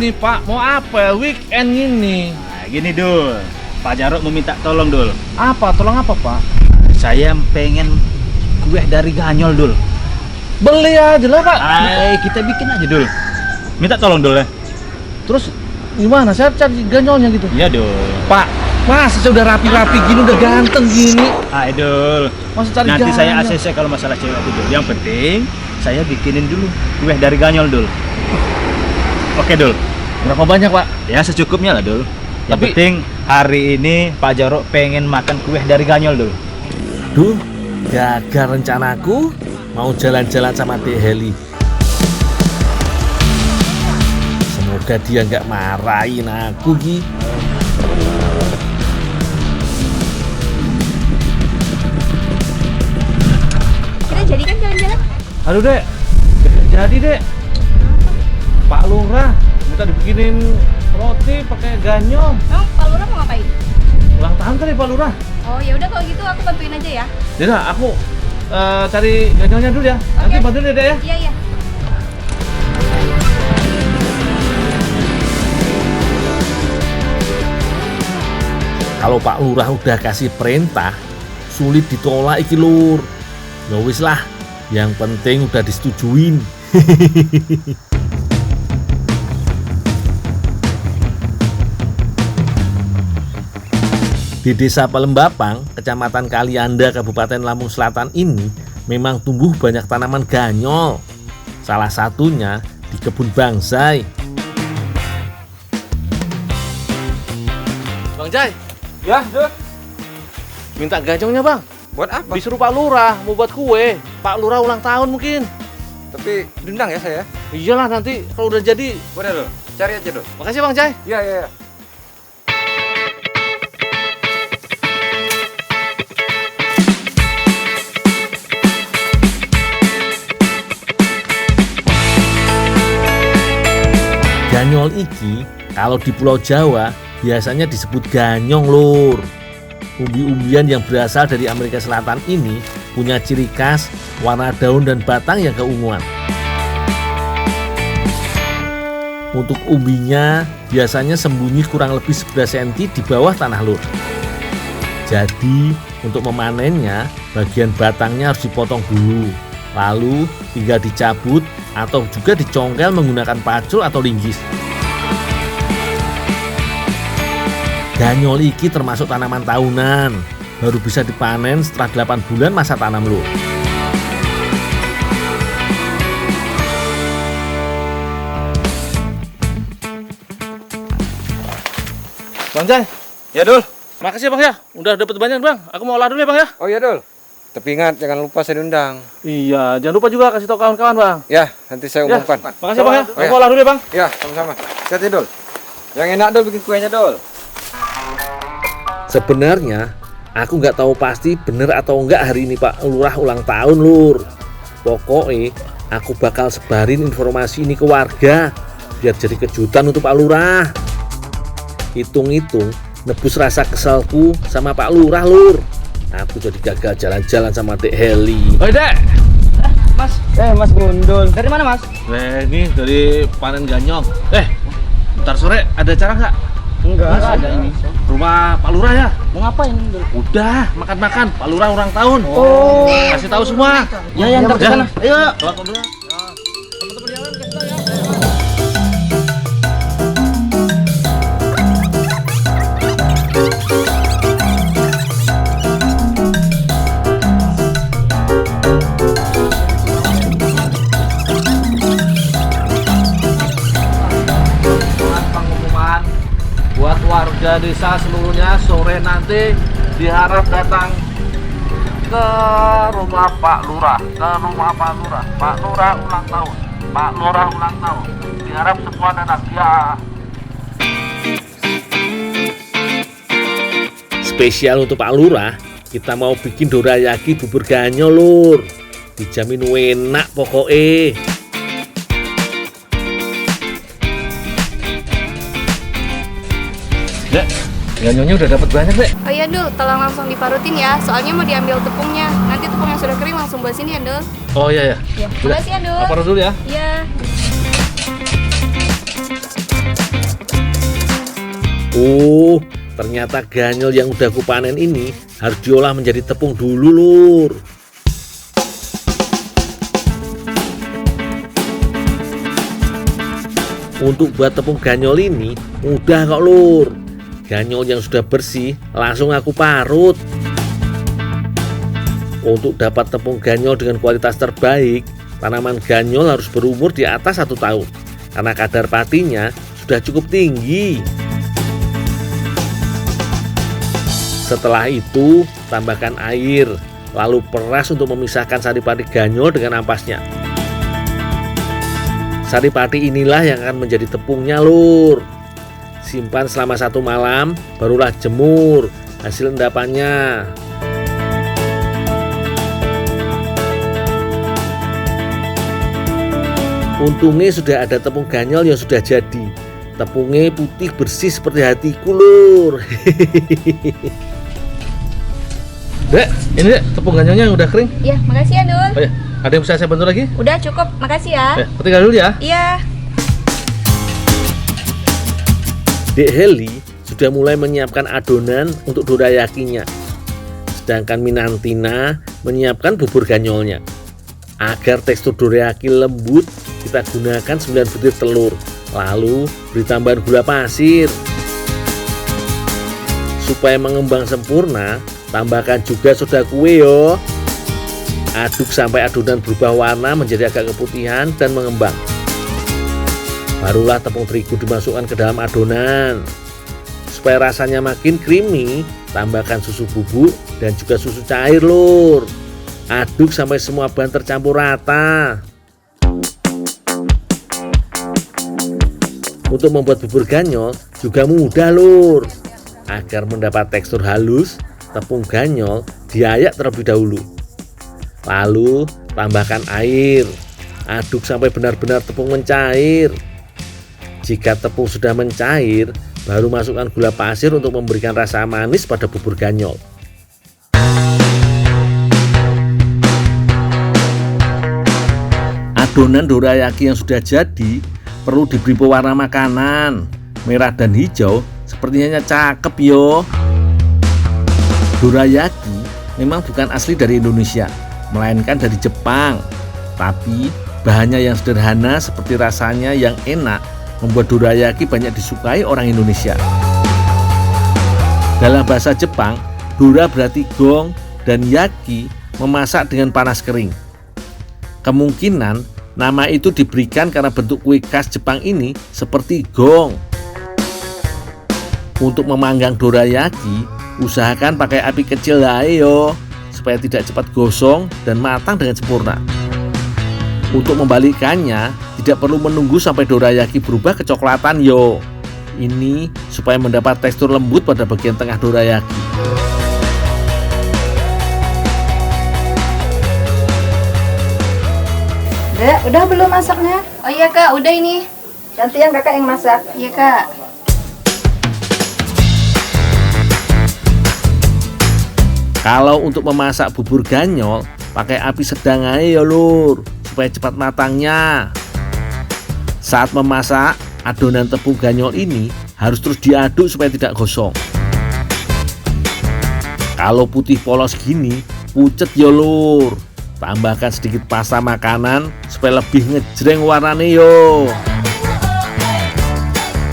ini Pak, mau apa? Weekend ini. Nah, gini Dul, Pak Jarot mau minta tolong Dul. Apa? Tolong apa Pak? Saya pengen kue dari Ganyol Dul. Beli aja lah Pak. Kita bikin aja Dul. Minta tolong Dul ya. Terus gimana? Saya cari ganyolnya gitu. Iya Dul. Pak, masa saya udah rapi-rapi gini, udah ganteng gini. Dul. Masa cari Nanti ganyol? saya ACC kalau masalah cewek itu Dul. Yang penting saya bikinin dulu kue dari Ganyol Dul. Oke Dul. Berapa banyak Pak? Ya secukupnya lah Dul. Yang Tapi- penting hari ini Pak Jarot pengen makan kue dari Ganyol Dul. Duh, gagal rencanaku. Mau jalan-jalan sama Dek Heli. Semoga dia nggak marahin aku Gi. Kita jadi kan jalan-jalan? Aduh Dek, jadi Dek. Pak Lurah minta dibikinin roti pakai ganyol. Emang Pak Lurah mau ngapain? Ulang tahun kali Pak Lurah. Oh ya udah kalau gitu aku bantuin aja ya. Jadi aku cari ganyolnya dulu ya. Nanti Oke. bantuin ya Dek ya. Iya iya. Kalau Pak Lurah udah kasih perintah, sulit ditolak iki Lur. Ya wis lah, yang penting udah disetujuin. Di Desa Palembapang, Kecamatan Kalianda, Kabupaten Lampung Selatan ini memang tumbuh banyak tanaman ganyol. Salah satunya di kebun bangsai. Bang Jai, Ya, Dul. minta ganyolnya Bang. Buat apa? Disuruh Pak Lurah mau buat kue. Pak Lurah ulang tahun mungkin. Tapi diundang ya saya. Iyalah nanti kalau udah jadi. Boleh, Dul. Cari aja, Dul. Makasih Bang Jai. Iya, iya, iya. Ganyol iki kalau di Pulau Jawa biasanya disebut ganyong Lur. Umbi-umbian yang berasal dari Amerika Selatan ini punya ciri khas warna daun dan batang yang keunguan. Untuk umbinya biasanya sembunyi kurang lebih 11 cm di bawah tanah Lur. Jadi untuk memanennya bagian batangnya harus dipotong dulu. Lalu tinggal dicabut atau juga dicongkel menggunakan pacul atau linggis. Ganyol iki termasuk tanaman tahunan, baru bisa dipanen setelah 8 bulan masa tanam Lur. Bang Jai, Ya, Dul. makasih Bang ya. Udah dapat banyak Bang. Aku mau olah dulu ya Bang ya. Oh iya, Dul. Tapi ingat, jangan lupa saya diundang. Iya, jangan lupa juga kasih tahu kawan-kawan Bang. Ya, nanti saya Ya, umumkan. makasih Bang ya. Oh, ya. Aku olah dulu ya Bang. Ya, sama-sama. Hati-hati, Dul. Yang enak, Dul, bikin kuenya, Dul. Sebenarnya aku nggak tahu pasti bener atau enggak hari ini Pak Lurah ulang tahun Lur. Pokoknya aku bakal sebarin informasi ini ke warga biar jadi kejutan untuk Pak Lurah. Hitung-hitung nebus rasa kesalku sama Pak Lurah Lur. Aku jadi gagal jalan-jalan sama Dek Heli. Oi Dek. Mas, Mas Gundul. dari mana Mas? Ini dari panen ganyong. Ntar sore ada acara nggak? Enggak ada ini. Rumah Pak Lurah ya? Mau ngapain Dul? Udah, makan-makan. Pak Lurah ulang tahun. Oh. Kasih tahu semua. Ya, ntar ke sana. Ayo, keluar dulu. Teman-teman yang lain kasih tahu ya. Pengumuman buat warga desa seluruhnya sore nanti diharap datang ke rumah Pak Lurah, Pak Lurah ulang tahun, diharap semua datang ya. Spesial untuk Pak Lurah, kita mau bikin dorayaki bubur ganyol Lur. Dijamin enak pokoknya. Dek, ganyolnya udah dapat banyak Dek. Oh iya Dul, tolong langsung diparutin ya. Soalnya mau diambil tepungnya. Nanti tepung yang sudah kering langsung buat sini ya Dul. Oh iya ya. Ya, Udah. makasih ya Dul. Apa dulu ya? Iya. Oh, ternyata ganyol yang udah aku panen ini harus diolah menjadi tepung dulu, Lur. Untuk buat tepung ganyol ini mudah kok, Lur. Ganyol yang sudah bersih langsung aku parut. Untuk dapat tepung ganyol dengan kualitas terbaik, tanaman ganyol harus berumur di atas 1 tahun karena kadar patinya sudah cukup tinggi. Setelah itu, tambahkan air, lalu peras untuk memisahkan saripati ganyol dengan ampasnya. Saripati inilah yang akan menjadi tepungnya, Lur. Simpan selama 1 malam, barulah jemur hasil endapannya. Untungnya sudah ada tepung ganyol yang sudah jadi. Tepungnya putih bersih seperti hatiku, Lur. Dek, ini Dek, tepung ganyolnya yang udah kering. Ya, makasih ya, Dul. Oh ya, ada yang bisa saya bantu lagi? Udah cukup, makasih ya. Tinggal dulu ya. Iya. Dek Heli sudah mulai menyiapkan adonan untuk dorayakinya. Sedangkan Minantina menyiapkan bubur ganyolnya. Agar tekstur dorayaki lembut, kita gunakan 9 butir telur. Lalu beri tambahan gula pasir. Supaya mengembang sempurna, tambahkan juga soda kue yo. Aduk sampai adonan berubah warna menjadi agak keputihan dan mengembang. Barulah tepung terigu dimasukkan ke dalam adonan. Supaya rasanya makin creamy, tambahkan susu bubuk dan juga susu cair, Lur. Aduk sampai semua bahan tercampur rata. Untuk membuat bubur ganyol juga mudah, Lur. Agar mendapat tekstur halus, tepung ganyol diayak terlebih dahulu. Lalu tambahkan air. Aduk sampai benar-benar tepung mencair. Jika tepung sudah mencair, baru masukkan gula pasir untuk memberikan rasa manis pada bubur ganyol. Adonan dorayaki yang sudah jadi perlu diberi pewarna makanan. Merah dan hijau sepertinya cakep yo. Dorayaki memang bukan asli dari Indonesia, melainkan dari Jepang. Tapi bahannya yang sederhana seperti rasanya yang enak membuat dorayaki banyak disukai orang Indonesia. Dalam bahasa Jepang, dora berarti gong dan yaki memasak dengan panas kering. Kemungkinan nama itu diberikan karena bentuk kue khas Jepang ini seperti gong. Untuk memanggang dorayaki, usahakan pakai api kecil yo, supaya tidak cepat gosong dan matang dengan sempurna. Untuk membalikannya, tidak perlu menunggu sampai dorayaki berubah kecoklatan yo. Ini supaya mendapat tekstur lembut pada bagian tengah dorayaki. Dek, udah belum masaknya? Oh iya, Kak, udah ini. Gantian kakak yang masak. Iya, Kak. Kalau untuk memasak bubur ganyol, pakai api sedang aja ya, Lur, supaya cepat matangnya. Saat memasak, adonan tepung ganyol ini harus terus diaduk supaya tidak gosong. Kalau putih polos gini, pucet ya, Lur. Tambahkan sedikit pasta makanan supaya lebih ngejreng warnanya yo.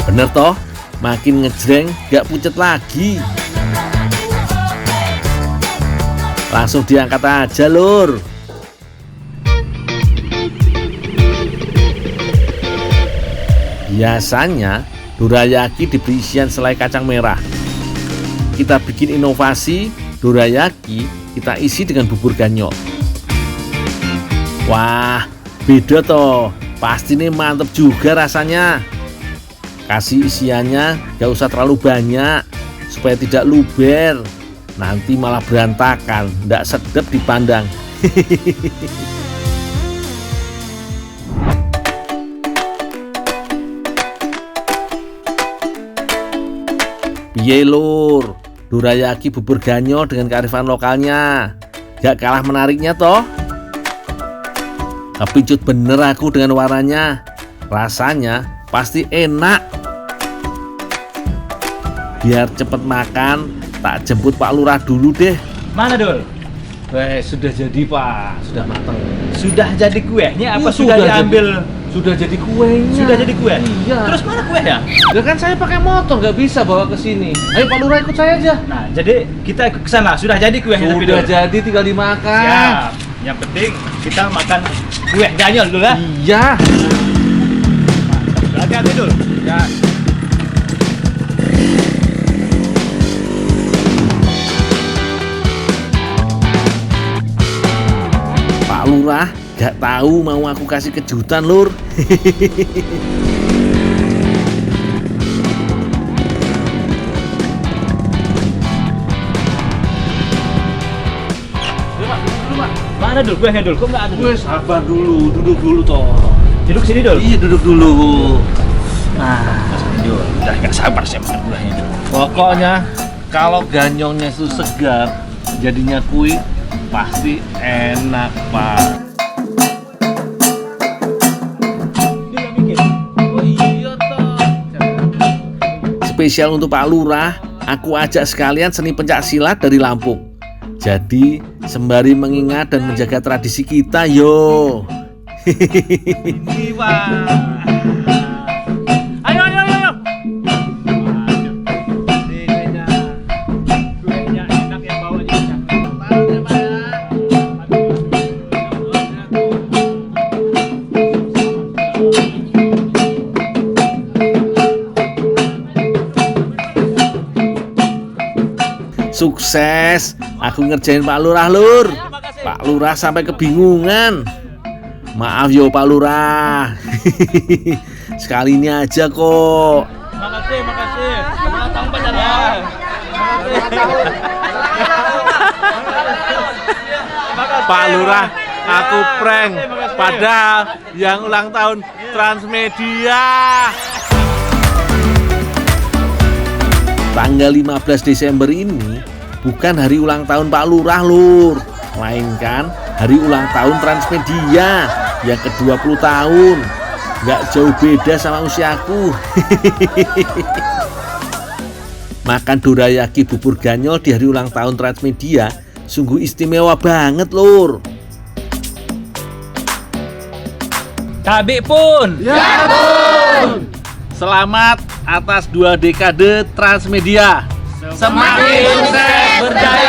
Bener toh? Makin ngejreng gak pucet lagi. Langsung diangkat aja, Lur. Biasanya dorayaki diberi isian selai kacang merah. Kita bikin inovasi, dorayaki kita isi dengan bubur ganyol. Wah, beda toh. Pasti nih mantep juga rasanya. Kasih isiannya gak usah terlalu banyak supaya tidak luber. Nanti malah berantakan, ndak sedap dipandang. Piye, Lur? Dorayaki bubur ganyol dengan kearifan lokalnya gak kalah menariknya toh? Kepincut bener aku dengan warnanya. Rasanya pasti enak. Biar cepet makan, tak jemput Pak Lurah dulu deh. Mana Dul? Sudah jadi Pak, sudah matang. Sudah jadi kuenya apa Iya, sudah diambil? Sudah jadi kuenya. Sudah jadi kue? Iya. Terus mana kuenya? Ya kan saya pakai motor, nggak bisa bawa ke sini. Ayo Pak Lurah ikut saya aja. Nah, jadi kita ikut ke sana. Sudah jadi kuenya tapi Sudah Dul. jadi, tinggal dimakan. Siap. Yang penting kita makan kue ganyol dulu lah. Iya. Hati-hati Dul. Ya. Pak Lurah gak tahu mau aku kasih kejutan, Lur. Mana Dul kuenya Dul? Kok nggak ada Dul? Gue sabar dulu, duduk dulu toh. Duduk sini Dul. Iya, duduk dulu. Nah, Dul. Udah nggak sabar saya makan kuenya Dul. Pokoknya kalau ganyongnya itu segar, jadinya kue pasti enak, Pak. Dia yang mikir. Oh iya toh. Spesial untuk Pak Lurah, aku ajak sekalian seni pencak silat dari Lampung. Jadi sembari mengingat dan menjaga tradisi kita, yo. Ini, Pak. Ayo, ayo, ayo, ayo. Ini kuenya. Kuenya enak yang bawa juga. Taruh ya, Pak ya. Sukses, aku ngerjain Pak Lurah, Lur. Pak Lurah sampai kebingungan. Maaf yo Pak Lurah. Sekali ini aja kok. Makasih, makasih. Selamat tahun pacaran. Pak Lurah, aku prank. Padahal yang ulang tahun Transmedia. Tanggal 15 Desember ini bukan hari ulang tahun Pak Lurah, Lur. Melainkan hari ulang tahun Transmedia yang ke-20 tahun. Nggak jauh beda sama usiaku. Makan dorayaki bubur ganyol di hari ulang tahun Transmedia sungguh istimewa banget, Lur. Kabik pun. Selamat atas 2 dekade Transmedia. Semakin sukses, berjaya.